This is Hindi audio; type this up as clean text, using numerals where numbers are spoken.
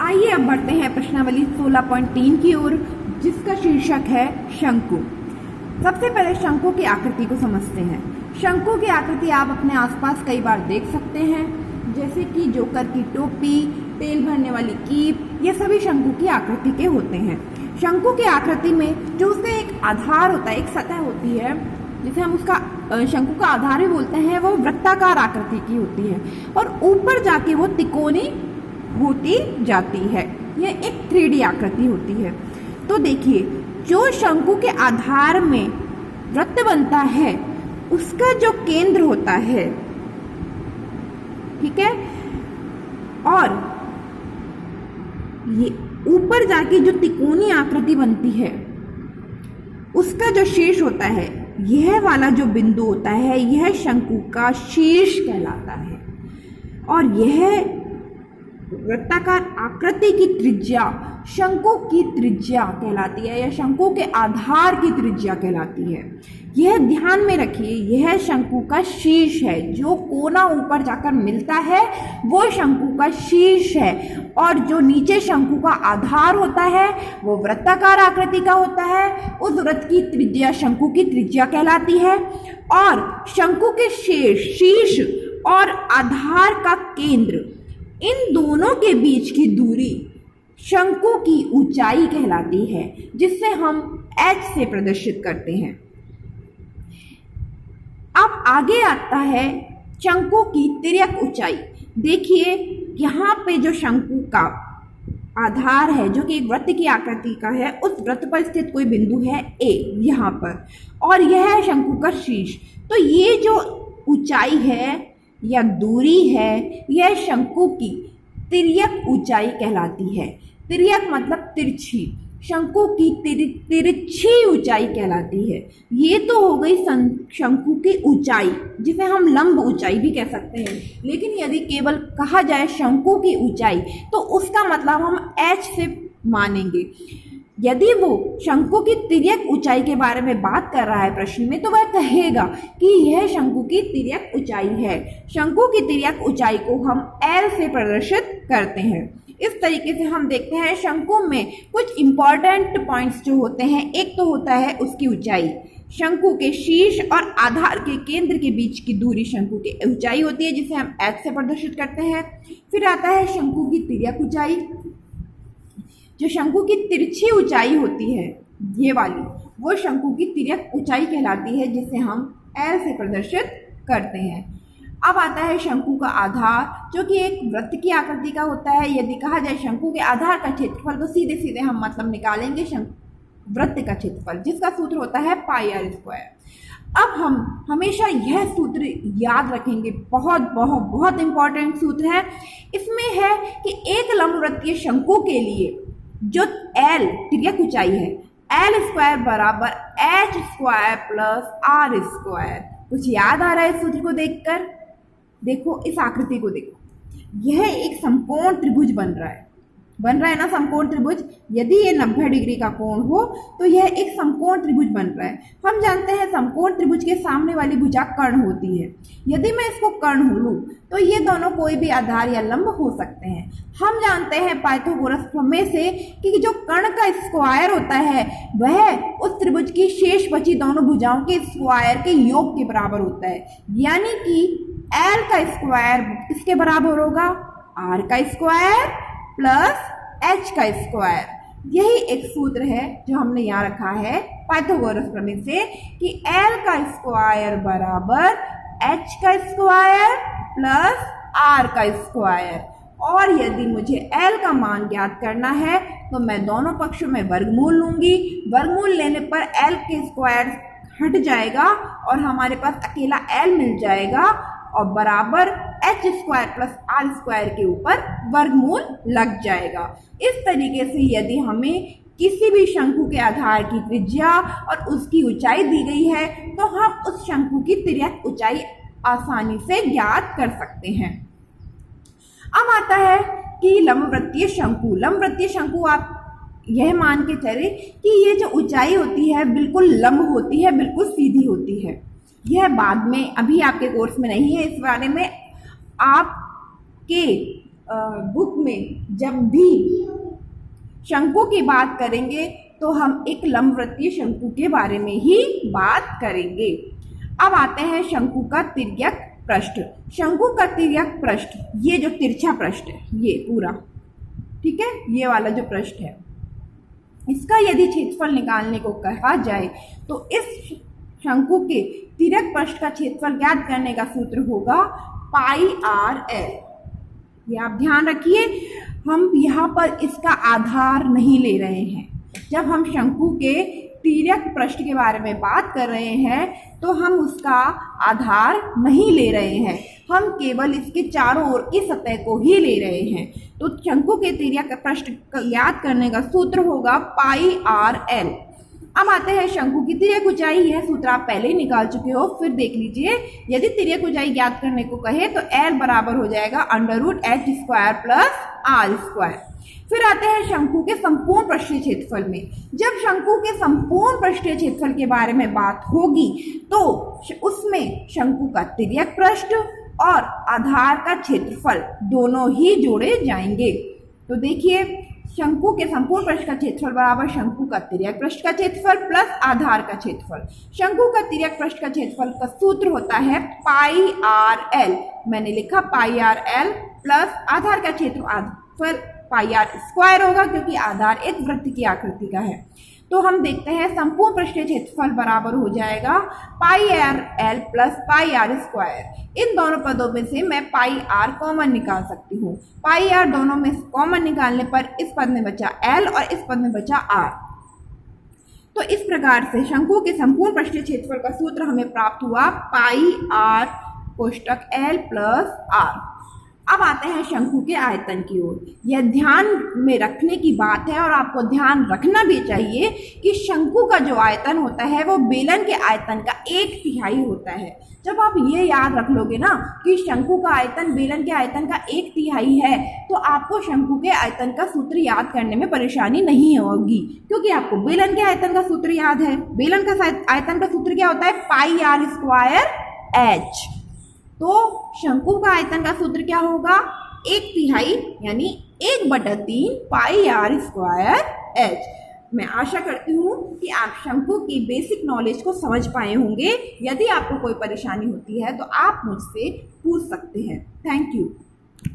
आइए अब बढ़ते हैं प्रश्नावली 16.3 की ओर, जिसका शीर्षक है शंकु। सबसे पहले शंकु की आकृति को समझते हैं। शंकु की आकृति आप अपने आसपास कई बार देख सकते हैं, जैसे कि जोकर की टोपी, तेल भरने वाली कीप, ये सभी शंकु की आकृति के होते हैं। शंकु की आकृति में जो उससे एक आधार होता है, एक सतह होती है, जिसे हम उसका शंकु का आधार भी बोलते हैं, वो वृत्ताकार आकृति की होती है और ऊपर जाके वो तिकोनी होती जाती है। यह एक 3D आकृति होती है। तो देखिए, जो शंकु के आधार में वृत्त बनता है उसका जो केंद्र होता है, ठीक है, और ये ऊपर जाके जो तिकोनी आकृति बनती है उसका जो शीर्ष होता है, यह वाला जो बिंदु होता है, यह शंकु का शीर्ष कहलाता है। और यह वृत्ताकार आकृति की त्रिज्या शंकु की त्रिज्या कहलाती है, या शंकु के आधार की त्रिज्या कहलाती है। यह ध्यान में रखिए, यह शंकु का शीर्ष है। जो कोना ऊपर जाकर मिलता है वो शंकु का शीर्ष है, और जो नीचे शंकु का आधार होता है वो वृत्ताकार आकृति का होता है। उस वृत्त की त्रिज्या शंकु की त्रिज्या कहलाती है। और शंकु के शीर्ष और आधार का केंद्र, इन दोनों के बीच की दूरी शंकु की ऊंचाई कहलाती है, जिससे हम h से प्रदर्शित करते हैं। अब आगे आता है शंकु की तिर्यक ऊंचाई। देखिए, यहाँ पे जो शंकु का आधार है, जो कि एक वृत्त की आकृति का है, उस वृत्त पर स्थित कोई बिंदु है A यहाँ पर, और यह है शंकु का शीर्ष। तो ये जो ऊंचाई है या दूरी है, यह शंकु की तिर्यक ऊंचाई कहलाती है। तिर्यक मतलब तिरछी, शंकु की तिरछी ऊंचाई कहलाती है। ये तो हो गई शंकु की ऊंचाई, जिसे हम लंब ऊंचाई भी कह सकते हैं। लेकिन यदि केवल कहा जाए शंकु की ऊंचाई, तो उसका मतलब हम h से मानेंगे। यदि वो शंकु की तिर्यक ऊंचाई के बारे में बात कर रहा है प्रश्न में, तो वह कहेगा कि यह शंकु की तिर्यक ऊंचाई है। शंकु की तिर्यक ऊंचाई को हम L से प्रदर्शित करते हैं। इस तरीके से हम देखते हैं शंकु में कुछ इंपॉर्टेंट पॉइंट्स जो होते हैं। एक तो होता है उसकी ऊंचाई, शंकु के शीर्ष और आधार के केंद्र के बीच की दूरी शंकु की ऊंचाई होती है, जिसे हम h से प्रदर्शित करते हैं। फिर आता है शंकु की तिर्यक ऊंचाई। जो शंकु की तिरछी ऊंचाई होती है, ये वाली, वो शंकु की तिर्यक ऊंचाई कहलाती है, जिसे हम L से प्रदर्शित करते हैं। अब आता है शंकु का आधार, जो कि एक वृत्त की आकृति का होता है। यदि कहा जाए शंकु के आधार का क्षेत्रफल, तो सीधे सीधे हम मतलब निकालेंगे वृत्त का क्षेत्रफल, जिसका सूत्र होता है πr²। अब हम हमेशा यह सूत्र याद रखेंगे, बहुत बहुत बहुत इंपॉर्टेंट सूत्र है। इसमें है कि एक लंबवृत्तीय शंकु के लिए जो L तिर्यक ऊंचाई है, L² बराबर h² प्लस r²। कुछ याद आ रहा है इस सूत्र को देखकर? देखो, इस आकृति को देखो, यह एक समकोण त्रिभुज बन रहा है ना, समकोण त्रिभुज। यदि ये 90 डिग्री का कोण हो तो यह एक समकोण त्रिभुज बन रहा है। हम जानते हैं समकोण त्रिभुज के सामने वाली भुजा कर्ण होती है। यदि मैं इसको कर्ण लूं तो ये दोनों कोई भी आधार या लंब हो सकते हैं। हम जानते हैं पाइथागोरस प्रमेय से कि जो कर्ण का स्क्वायर होता है वह उस त्रिभुज की शेष बची दोनों भुजाओं के स्क्वायर के योग के बराबर होता है। यानी कि L का स्क्वायर किसके बराबर होगा? R का स्क्वायर प्लस h का स्क्वायर। यही एक सूत्र है जो हमने यहाँ रखा है पाइथागोरस प्रमेय से, कि L का स्क्वायर बराबर h का स्क्वायर प्लस r का स्क्वायर। और यदि मुझे L का मान ज्ञात करना है तो मैं दोनों पक्षों में वर्गमूल लूंगी। वर्गमूल लेने पर L के स्क्वायर हट जाएगा और हमारे पास अकेला L मिल जाएगा, और बराबर h² प्लस r² के ऊपर वर्गमूल लग जाएगा। इस तरीके से यदि हमें किसी भी शंकु के आधार की त्रिज्या और उसकी ऊंचाई दी गई है, तो हम उस शंकु की तिर्यक ऊंचाई आसानी से ज्ञात कर सकते हैं। अब आता है कि लंबवृत्तीय शंकु। लंबवृत्तीय शंकु आप यह मान के चले कि ये जो ऊंचाई होती है बिल्कुल लंब होती है, बिल्कुल सीधी होती है। यह बाद में, अभी आपके कोर्स में नहीं है, इस बारे में आपके बुक में जब भी शंकु की बात करेंगे तो हम एक लंबवृत्तीय शंकु के बारे में ही बात करेंगे। अब आते हैं शंकु का तिर्यक पृष्ठ। शंकु का तिर्यक पृष्ठ, ये जो तिरछा पृष्ठ है ये पूरा, ठीक है, ये वाला जो पृष्ठ है, इसका यदि क्षेत्रफल निकालने को कहा जाए तो इस शंकु के तिर्यक पृष्ठ का क्षेत्रफल ज्ञात करने का सूत्र होगा पाई आर एल। ये आप ध्यान रखिए, हम यहाँ पर इसका आधार नहीं ले रहे हैं। जब हम शंकु के तिर्यक पृष्ठ के बारे में बात कर रहे हैं तो हम उसका आधार नहीं ले रहे हैं, हम केवल इसके चारों ओर की सतह को ही ले रहे हैं। तो शंकु के तिर्यक पृष्ठ ज्ञात करने का सूत्र होगा पाई आर एल। अब आते हैं शंकु की तिर्यक ऊंचाई। यह सूत्र आप पहले ही निकाल चुके हो, फिर देख लीजिए। यदि तिर्यक ऊंचाई ज्ञात करने को कहे तो L बराबर हो जाएगा √h² प्लस r²। फिर आते हैं शंकु के संपूर्ण पृष्ठीय क्षेत्रफल में। जब शंकु के संपूर्ण पृष्ठीय क्षेत्रफल के बारे में बात होगी तो उसमें शंकु का तिर्यक पृष्ठ और आधार का क्षेत्रफल दोनों ही जोड़े जाएंगे। तो देखिए, शंकु के संपूर्ण पृष्ठ का क्षेत्रफल बराबर शंकु का तिर्यक पृष्ठ का क्षेत्रफल प्लस आधार का क्षेत्रफल। शंकु का तिर्यक पृष्ठ का क्षेत्रफल का सूत्र होता है पाई आर एल। मैंने लिखा पाई आर एल प्लस आधार का क्षेत्रफल पाई आर स्क्वायर होगा, क्योंकि आधार एक वृत्त की आकृति का है। तो हम देखते हैं संपूर्ण पृष्ठीय क्षेत्रफल बराबर हो जाएगा pi R L plus pi R square. इन दोनों पदों में से मैं पाई आर कॉमन निकाल सकती हूँ। पाई आर दोनों में कॉमन निकालने पर इस पद में बचा एल और इस पद में बचा आर। तो इस प्रकार से शंकु के संपूर्ण पृष्ठीय क्षेत्रफल का सूत्र हमें प्राप्त हुआ पाई आर कोष्टक एल प्लस आर। अब आते हैं शंकु के आयतन की ओर। यह ध्यान में रखने की बात है और आपको ध्यान रखना भी चाहिए कि शंकु का जो आयतन होता है वो बेलन के आयतन का 1/3 होता है। जब आप ये याद रख लोगे ना कि शंकु का आयतन बेलन के आयतन का 1/3 है तो आपको शंकु के आयतन का सूत्र याद करने में परेशानी नहीं होगी, क्योंकि आपको बेलन के आयतन का सूत्र याद है। बेलन का आयतन का सूत्र क्या होता है? पाई आर स्क्वायर एच। तो शंकु का आयतन का सूत्र क्या होगा? 1/3 यानी 1/3 पाई आर स्क्वायर एच। मैं आशा करती हूँ कि आप शंकु की बेसिक नॉलेज को समझ पाए होंगे। यदि आपको कोई परेशानी होती है तो आप मुझसे पूछ सकते हैं। Thank you.